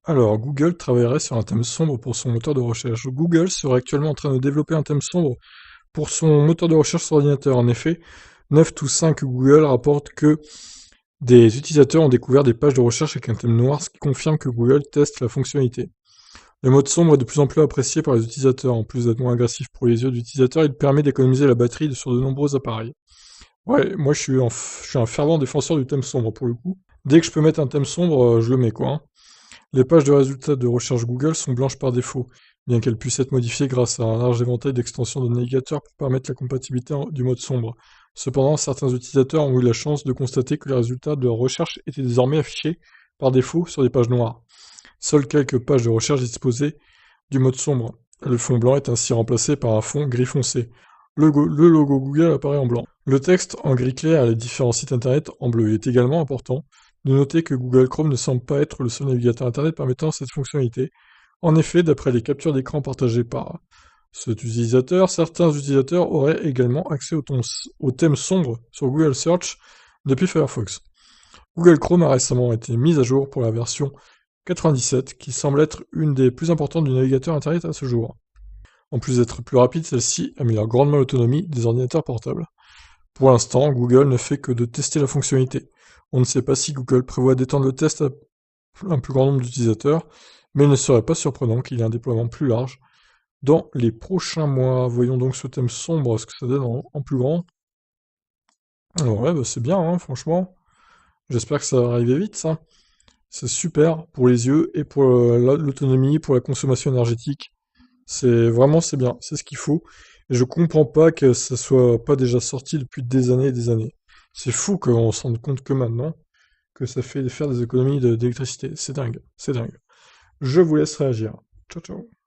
Alors, Google travaillerait sur un thème sombre pour son moteur de recherche. Google serait actuellement en train de développer un thème sombre pour son moteur de recherche sur ordinateur. En effet, 9 to 5 Google rapporte que des utilisateurs ont découvert des pages de recherche avec un thème noir, ce qui confirme que Google teste la fonctionnalité. Le mode sombre est de plus en plus apprécié par les utilisateurs. En plus d'être moins agressif pour les yeux d'utilisateurs, il permet d'économiser la batterie sur de nombreux appareils. Ouais, moi je suis un fervent défenseur du thème sombre pour le coup. Dès que je peux mettre un thème sombre, je le mets quoi, hein. Les pages de résultats de recherche Google sont blanches par défaut, bien qu'elles puissent être modifiées grâce à un large éventail d'extensions de navigateur pour permettre la compatibilité du mode sombre. Cependant, certains utilisateurs ont eu la chance de constater que les résultats de leur recherche étaient désormais affichés par défaut sur des pages noires. Seules quelques pages de recherche disposaient du mode sombre. Le fond blanc est ainsi remplacé par un fond gris foncé. Le logo Google apparaît en blanc. Le texte en gris clair et les différents sites internet en bleu. Il est également important de noter que Google Chrome ne semble pas être le seul navigateur internet permettant cette fonctionnalité. En effet, d'après les captures d'écran partagées par cet utilisateur, certains utilisateurs auraient également accès au thème sombre sur Google Search depuis Firefox. Google Chrome a récemment été mise à jour pour la version 97, qui semble être une des plus importantes du navigateur internet à ce jour. En plus d'être plus rapide, celle-ci améliore grandement l'autonomie des ordinateurs portables. Pour l'instant, Google ne fait que de tester la fonctionnalité. On ne sait pas si Google prévoit d'étendre le test à un plus grand nombre d'utilisateurs, mais il ne serait pas surprenant qu'il y ait un déploiement plus large dans les prochains mois. Voyons donc ce thème sombre, ce que ça donne en plus grand. Alors ouais, bah c'est bien, hein, franchement. J'espère que ça va arriver vite, ça. C'est super pour les yeux et pour l'autonomie, pour la consommation énergétique. C'est bien, c'est ce qu'il faut. Et je comprends pas que ça soit pas déjà sorti depuis des années et des années. C'est fou qu'on se rende compte que maintenant que ça fait faire des économies d'électricité. C'est dingue, c'est dingue. Je vous laisse réagir. Ciao ciao.